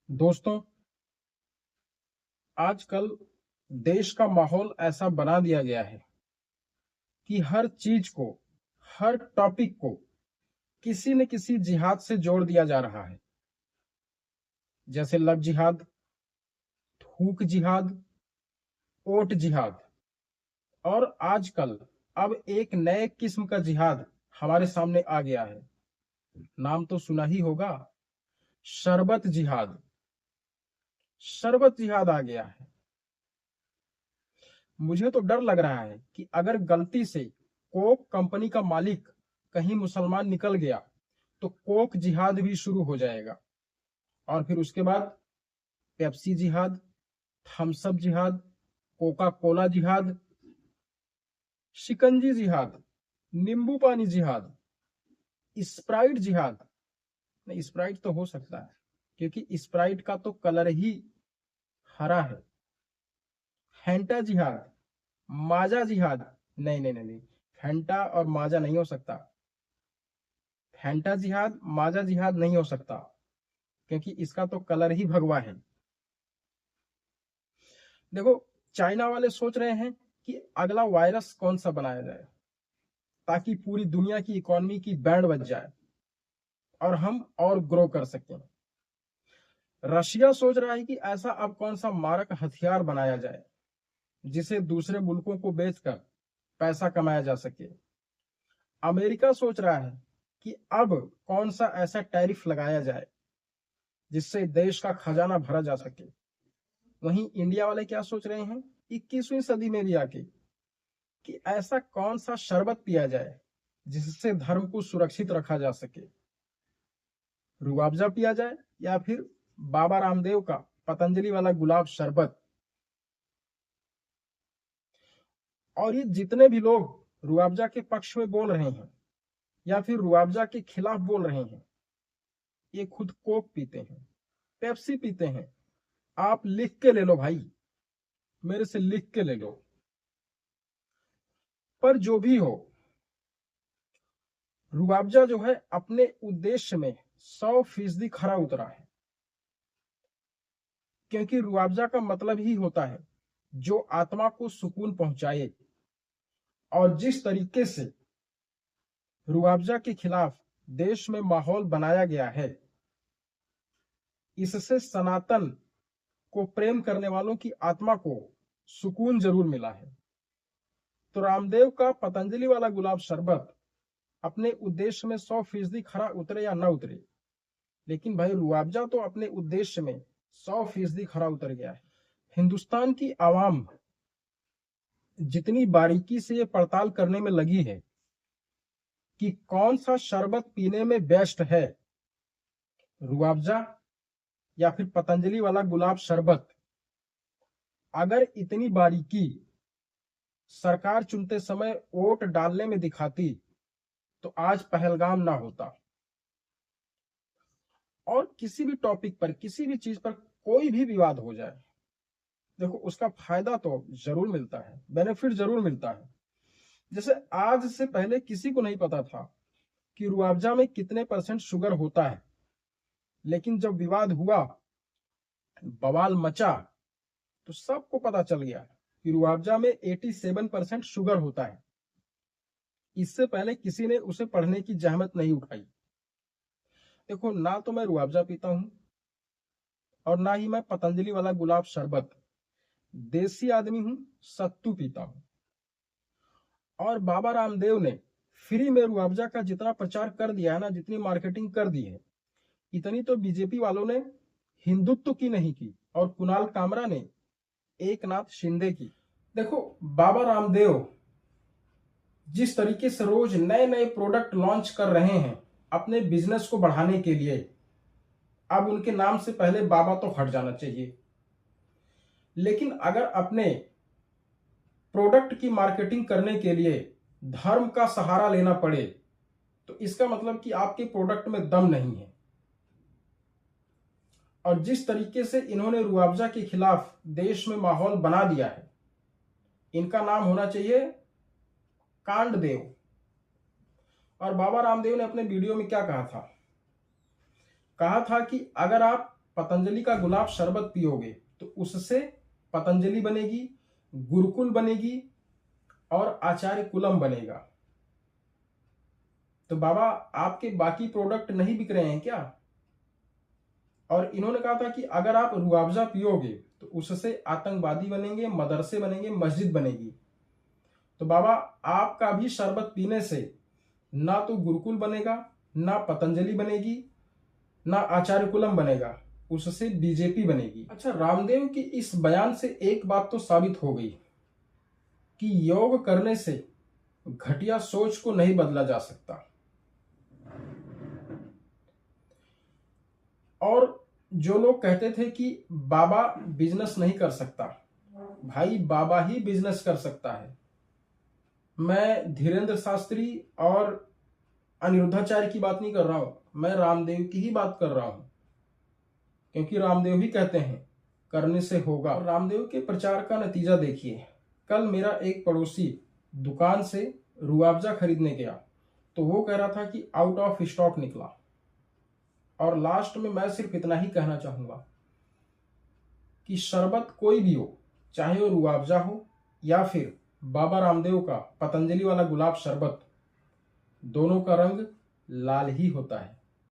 दोस्तों, आजकल देश का माहौल ऐसा बना दिया गया है कि हर चीज को, हर टॉपिक को किसी न किसी जिहाद से जोड़ दिया जा रहा है। जैसे लव जिहाद, थूक जिहाद, ओट जिहाद और आजकल अब एक नए किस्म का जिहाद हमारे सामने आ गया है। नाम तो सुना ही होगा, शरबत जिहाद। शरबत जिहाद आ गया है। मुझे तो डर लग रहा है कि अगर गलती से कोक कंपनी का मालिक कहीं मुसलमान निकल गया तो कोक जिहाद भी शुरू हो जाएगा। और फिर उसके बाद पेप्सी जिहाद, थम्सअप जिहाद, कोका कोला जिहाद, शिकंजी जिहाद, नींबू पानी जिहाद, स्प्राइट जिहाद। नहीं, स्प्राइट तो हो सकता है क्योंकि स्प्राइट का तो कलर ही हरा है। फैंटा जिहाद, माजा जिहाद। नहीं नहीं नहीं नहीं, फैंटा और माजा नहीं हो सकता। फैंटा जिहाद, माजा जिहाद नहीं हो सकता क्योंकि इसका तो कलर ही भगवा है। देखो, चाइना वाले सोच रहे हैं कि अगला वायरस कौन सा बनाया जाए ताकि पूरी दुनिया की इकोनॉमी की बैंड बज जाए और हम और ग्रो कर सकें। रशिया सोच रहा है कि ऐसा अब कौन सा मारक हथियार बनाया जाए जिसे दूसरे मुल्कों को बेचकर पैसा कमाया जा सके। अमेरिका सोच रहा है कि अब कौन सा ऐसा टैरिफ लगाया जाए जिससे देश का खजाना भरा जा सके। वहीं इंडिया वाले क्या सोच रहे हैं 21वीं सदी में भी आके कि ऐसा कौन सा शरबत पिया जाए जिससे धर्म को सुरक्षित रखा जा सके। रुआवजा पिया जाए या फिर बाबा रामदेव का पतंजलि वाला गुलाब शरबत। और ये जितने भी लोग रुआवजा के पक्ष में बोल रहे हैं या फिर रुआवजा के खिलाफ बोल रहे हैं, ये खुद कोक पीते हैं, पेप्सी पीते हैं। आप लिख के ले लो भाई, मेरे से लिख के ले लो। पर जो भी हो, रुआवजा जो है अपने उद्देश्य में 100% खरा उतरा है। क्योंकि रुआवजा का मतलब ही होता है जो आत्मा को सुकून पहुंचाए। और जिस तरीके से रुआवजा के खिलाफ देश में माहौल बनाया गया है, इससे सनातन को प्रेम करने वालों की आत्मा को सुकून जरूर मिला है। तो रामदेव का पतंजलि वाला गुलाब शरबत अपने उद्देश्य में 100% खरा उतरे या ना उतरे, लेकिन भाई रुआवजा तो अपने उद्देश्य में 100% खरा उतर गया है। हिंदुस्तान की आवाम जितनी बारीकी से ये पड़ताल करने में लगी है कि कौन सा शरबत पीने में बेस्ट है, रुआवजा या फिर पतंजलि वाला गुलाब शरबत, अगर इतनी बारीकी सरकार चुनते समय वोट डालने में दिखाती तो आज पहलगाम ना होता। और किसी भी टॉपिक पर, किसी भी चीज पर कोई भी विवाद हो जाए, देखो उसका फायदा तो जरूर मिलता है, बेनिफिट जरूर मिलता है। जैसे आज से पहले किसी को नहीं पता था कि रुआवजा में कितने % शुगर होता है, लेकिन जब विवाद हुआ, बवाल मचा, तो सबको पता चल गया कि रुआवजा में 87% शुगर होता है। इससे पहले किसी ने उसे पढ़ने की जहमत नहीं उठाई। देखो, ना तो मैं रुआवजा पीता हूं और ना ही मैं पतंजलि वाला गुलाब शरबत। देसी आदमी हूं, सत्तू पीता हूं। और बाबा रामदेव ने फ्री में रुआवजा का जितना प्रचार कर दिया है ना, जितनी मार्केटिंग कर दी है, इतनी तो बीजेपी वालों ने हिंदुत्व की नहीं की और कुणाल कामरा ने एकनाथ शिंदे की। देखो, बाबा रामदेव जिस तरीके से रोज नए नए प्रोडक्ट लॉन्च कर रहे हैं अपने बिजनेस को बढ़ाने के लिए, अब उनके नाम से पहले बाबा तो हट जाना चाहिए। लेकिन अगर अपने प्रोडक्ट की मार्केटिंग करने के लिए धर्म का सहारा लेना पड़े तो इसका मतलब कि आपके प्रोडक्ट में दम नहीं है। और जिस तरीके से इन्होंने रुआवजा के खिलाफ देश में माहौल बना दिया है, इनका नाम होना चाहिए कांडदेव। और बाबा रामदेव ने अपने वीडियो में क्या कहा था कि अगर आप पतंजलि का गुलाब शरबत पियोगे तो उससे पतंजलि बनेगी, गुरुकुल बनेगी और आचार्य कुलम बनेगा। तो बाबा आपके बाकी प्रोडक्ट नहीं बिक रहे हैं क्या? और इन्होंने कहा था कि अगर आप रूअफ़ज़ा पियोगे तो उससे आतंकवादी बनेंगे, मदरसे बनेंगे, मस्जिद बनेगी। तो बाबा आपका भी शरबत पीने से ना तो गुरुकुल बनेगा, ना पतंजलि बनेगी, ना आचार्य कुलम बनेगा, उससे बीजेपी बनेगी। अच्छा, रामदेव की इस बयान से एक बात तो साबित हो गई कि योग करने से घटिया सोच को नहीं बदला जा सकता। और जो लोग कहते थे कि बाबा बिजनेस नहीं कर सकता, भाई बाबा ही बिजनेस कर सकता है। मैं धीरेन्द्र शास्त्री और अनिरुद्धाचार्य की बात नहीं कर रहा हूं, मैं रामदेव की ही बात कर रहा हूं, क्योंकि रामदेव ही कहते हैं करने से होगा। और रामदेव के प्रचार का नतीजा देखिए। कल मेरा एक पड़ोसी दुकान से रूअफ़ज़ा खरीदने गया तो वो कह रहा था कि आउट ऑफ स्टॉक निकला। और लास्ट में मैं सिर्फ इतना ही कहना चाहूंगा कि शरबत कोई भी हो, चाहे वो रूअफ़ज़ा हो या फिर बाबा रामदेव का पतंजलि वाला गुलाब शरबत, दोनों का रंग लाल ही होता है।